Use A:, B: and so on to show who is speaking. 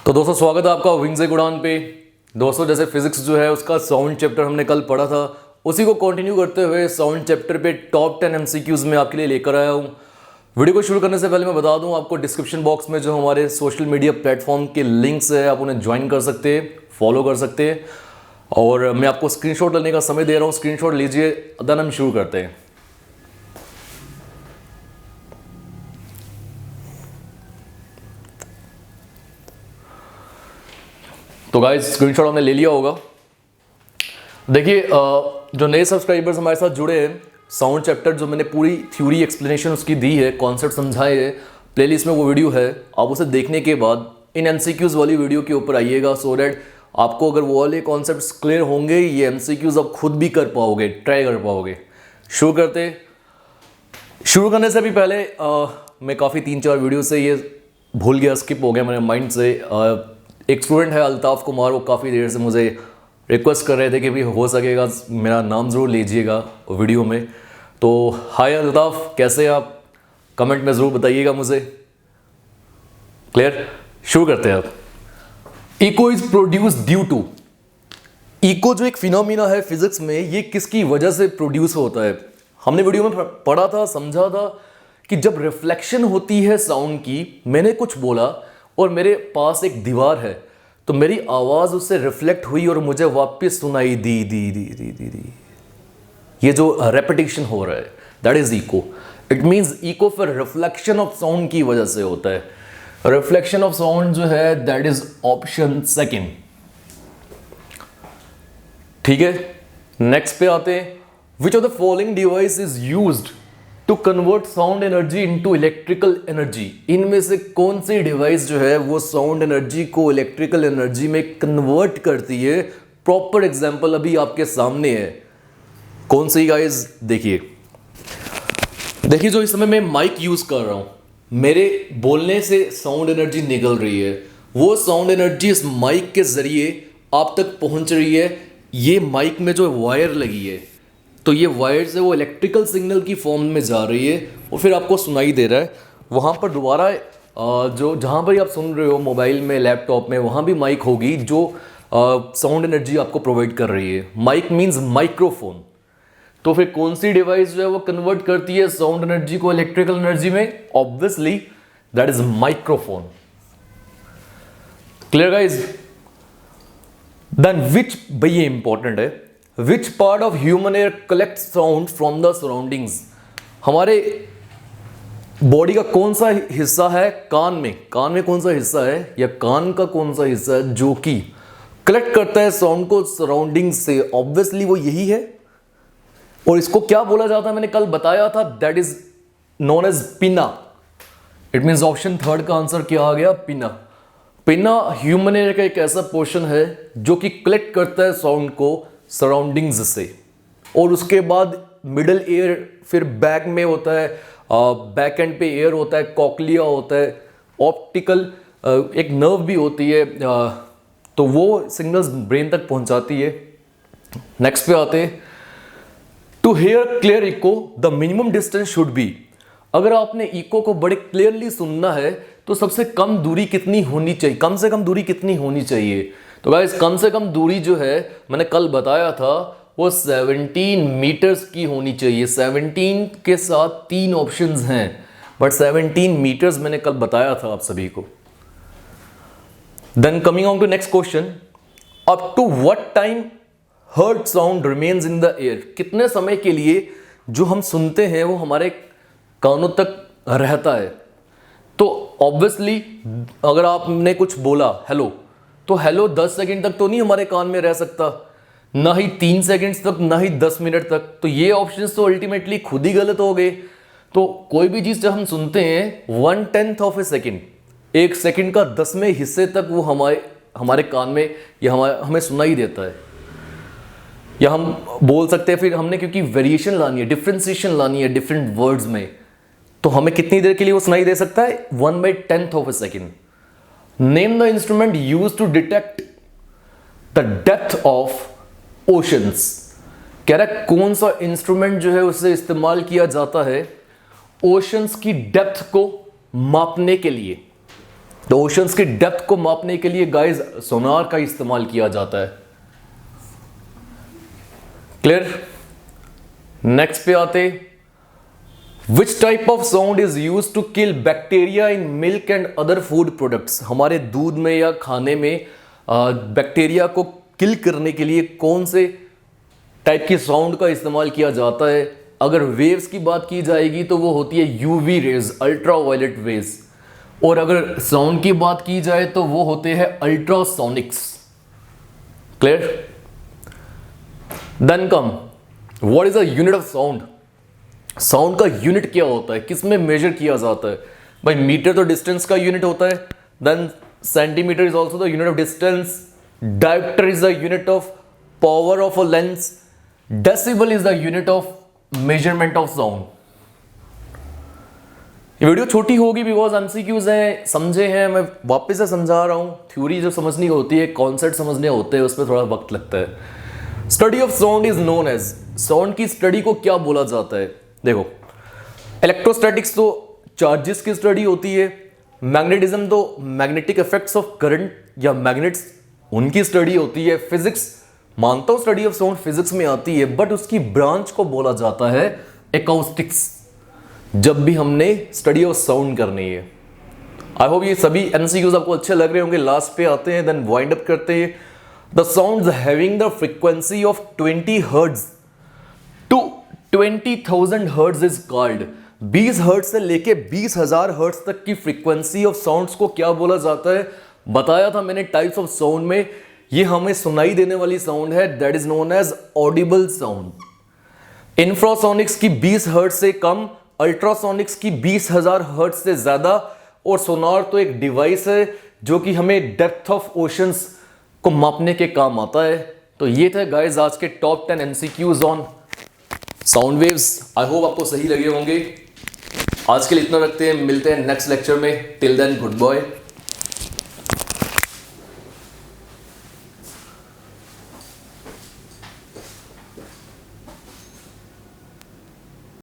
A: तो दोस्तों स्वागत है आपका विंग्स एक उड़ान पे। दोस्तों जैसे फिजिक्स जो है उसका साउंड चैप्टर हमने कल पढ़ा था, उसी को कंटिन्यू करते हुए साउंड चैप्टर पे टॉप 10 एमसीक्यूज में आपके लिए लेकर आया हूँ। वीडियो को शुरू करने से पहले मैं बता दूं आपको डिस्क्रिप्शन बॉक्स में जो हमारे सोशल मीडिया प्लेटफॉर्म के लिंक्स है आप उन्हें ज्वाइन कर सकते हैं, फॉलो कर सकते हैं। और मैं आपको स्क्रीनशॉट लेने का समय दे रहा हूँ, स्क्रीनशॉट लीजिए, देन हम शुरू करते हैं। तो गाइस स्क्रीनशॉट हमने ले लिया होगा। देखिए जो नए सब्सक्राइबर्स हमारे साथ जुड़े हैं, साउंड चैप्टर जो मैंने पूरी थ्योरी एक्सप्लेनेशन उसकी दी है, कॉन्सेप्ट समझाए है, प्लेलिस्ट में वो वीडियो है। आप उसे देखने के बाद इन एमसीक्यूज वाली वीडियो के ऊपर आइएगा, सो दैट आपको अगर वो वाले कॉन्सेप्ट्स क्लियर होंगे, ये एमसीक्यूज आप खुद भी कर पाओगे, ट्राई कर पाओगे। शुरू करने से भी पहले मैं काफ़ी 3-4 वीडियो से ये भूल गया, स्किप हो गया मेरे माइंड से। एक स्टूडेंट है अल्ताफ़ कुमार, वो काफ़ी देर से मुझे रिक्वेस्ट कर रहे थे कि भाई हो सकेगा मेरा नाम ज़रूर लीजिएगा वीडियो में। तो हाय अल्ताफ़, कैसे आप? कमेंट में ज़रूर बताइएगा मुझे। क्लियर? शुरू करते हैं अब। Eco is produce due to. Eco जो एक फिनोमिना है फिजिक्स में, ये किसकी वजह से प्रोड्यूस होता है? हमने वीडियो में पढ़ा था, समझा था कि जब रिफ्लेक्शन होती है साउंड की, मैंने कुछ बोला और मेरे पास एक दीवार है, तो मेरी आवाज उससे रिफ्लेक्ट हुई और मुझे वापस सुनाई दी। ये जो रेपिटेशन हो रहा है, that is echo. It means echo फिर रिफ्लेक्शन ऑफ साउंड की वजह से होता है। रिफ्लेक्शन ऑफ साउंड जो है दैट इज ऑप्शन सेकंड। ठीक है, नेक्स्ट पे आते हैं। Which of the following device is used to convert sound energy into electrical energy? इनमें से कौन सी डिवाइस जो है वो साउंड एनर्जी को इलेक्ट्रिकल एनर्जी में कन्वर्ट करती है? प्रॉपर एग्जांपल अभी आपके सामने है। कौन सी गाइस? देखिए जो इस समय मैं माइक यूज कर रहा हूं, मेरे बोलने से साउंड एनर्जी निकल रही है, वो साउंड एनर्जी इस माइक के जरिए आप तक पहुंच रही है। ये माइक में जो वायर लगी है, तो ये वायर से वो इलेक्ट्रिकल सिग्नल की फॉर्म में जा रही है और फिर आपको सुनाई दे रहा है। वहाँ पर दोबारा जो जहाँ पर आप सुन रहे हो, मोबाइल में, लैपटॉप में, वहाँ भी माइक होगी जो साउंड एनर्जी आपको प्रोवाइड कर रही है। Mike means microphone. तो फिर कौन सी डिवाइस जो है वो कन्वर्ट करती है साउंड एनर्जी को इलेक्ट्रिकल एनर्जी में? Obviously that is microphone. Clear guys? Then which, भाई ये इंपॉर्टेंट है, which part of human ear collect sound from the surroundings? हमारे बॉडी का कौन सा हिस्सा है? कान में कौन सा हिस्सा है, या कान का कौन सा हिस्सा है जो कि कलेक्ट करता है साउंड को सराउंडिंग से? ऑब्वियसली वो यही है। और इसको क्या बोला जाता है? मैंने कल बताया था, दैट इज नोन एज पिना। इट मीन्स ऑप्शन थर्ड का आंसर क्या आ गया? पिना। पिना ह्यूमन एयर का एक ऐसा पोर्शन है जो कि कलेक्ट करता है साउंड को सराउंडिंग्स से, और उसके बाद मिडल एयर फिर बैक में होता है, बैक एंड पे एयर होता है, कॉक्लिया होता है, ऑप्टिकल एक नर्व भी होती है, तो वो सिग्नल्स ब्रेन तक पहुंचाती है। नेक्स्ट पे आते हैं। To hear clear echo the minimum distance should be. अगर आपने इको को बड़े क्लियरली सुनना है तो सबसे कम दूरी कितनी होनी चाहिए? कम से कम दूरी कितनी होनी चाहिए? तो गाइस कम से कम दूरी जो है मैंने कल बताया था वो 17 मीटर्स की होनी चाहिए। 17 के साथ 3 ऑप्शंस हैं, बट 17 मीटर्स मैंने कल बताया था आप सभी को। Then coming on to next question, up to what time heard sound remains in the air? कितने समय के लिए जो हम सुनते हैं वो हमारे कानों तक रहता है? तो ऑब्वियसली अगर आपने कुछ बोला हेलो, तो हेलो 10 सेकंड तक तो नहीं हमारे कान में रह सकता, ना ही 3 सेकंड्स तक, ना ही 10 मिनट तक। तो ये ऑप्शंस तो अल्टीमेटली खुद ही गलत हो गए। तो कोई भी चीज़ जब हम सुनते हैं 1/10 ऑफ ए सेकेंड, 1 सेकंड का 10वें हिस्से तक वो हमारे कान में या हमें सुनाई देता है, या हम बोल सकते हैं। फिर हमने क्योंकि वेरिएशन लानी है, डिफ्रेंसिएशन लानी है डिफरेंट वर्ड्स में, तो हमें कितनी देर के लिए वो सुनाई दे सकता है? 1/10 of a second. Name the instrument use to detect the depth of oceans. कह रहा है कौन सा इंस्ट्रूमेंट जो है उससे इस्तेमाल किया जाता है ओशंस की डेप्थ को मापने के लिए? तो ओशंस की डेप्थ को मापने के लिए गाइस सोनार का इस्तेमाल किया जाता है। क्लियर? नेक्स्ट पे आते, which type of sound is use to kill bacteria in milk and other food products. हमारे दूध में या खाने में बैक्टीरिया को किल करने के लिए कौन से टाइप की साउंड का इस्तेमाल किया जाता है? अगर वेव्स की बात की जाएगी तो वो होती है UV rays, ultra violet waves. और अगर साउंड की बात की जाए तो वो होते हैं ultrasonics. Clear? Then come, what is a unit of sound. Sound का यूनिट क्या होता है, किस में मेजर किया जाता है? भाई मीटर तो डिस्टेंस का यूनिट होता है, then centimetre is also the unit of distance, dioptre is the unit of power of a lens, decibel is the unit of measurement of sound. ये वीडियो छोटी होगी बिकॉज एमसीक्यूज हैं, समझे हैं, मैं वापस से समझा रहा हूं। थ्योरी जो समझनी होती है, कॉन्सेप्ट समझने होते हैं, उसमें थोड़ा वक्त लगता है। Study of sound is known as, sound की स्टडी को क्या बोला जाता है? देखो, इलेक्ट्रोस्टैटिक्स तो चार्जेस की स्टडी होती है, मैग्नेटिज्म तो मैग्नेटिक इफेक्ट्स ऑफ करंट या मैग्नेट्स उनकी स्टडी होती है, फिजिक्स मानता हूं स्टडी ऑफ साउंड फिजिक्स में आती है, बट उसकी ब्रांच को बोला जाता है एकॉस्टिक्स। जब भी हमने स्टडी ऑफ साउंड करनी है, आई होप ये सभी एमसीक्यूज आपको अच्छे लग रहे होंगे। लास्ट पे आते हैं, देन वाइंड अप करते हैं। The sounds having the frequency of 20 hertz to 20,000 hertz is called. 20 hertz से लेके 20,000 हर्ट्ज तक की फ्रीक्वेंसी ऑफ साउंड्स को क्या बोला जाता है? बताया था मैंने टाइप्स ऑफ साउंड में, ये हमें सुनाई देने वाली साउंड है, that is known as audible sound. Infrasonics की 20 हर्ट्ज से कम, अल्ट्रासोनिक्स की 20,000 हर्ट्ज से ज्यादा, और सोनार तो एक डिवाइस है जो कि हमें डेप्थ ऑफ ओशंस को मापने के काम आता है। तो ये थे गाइस आज के top 10 MCQs on sound waves. I hope आपको सही लगे होंगे। आज के लिए इतना रखते हैं, मिलते हैं नेक्स्ट लेक्चर में। Till then good bye.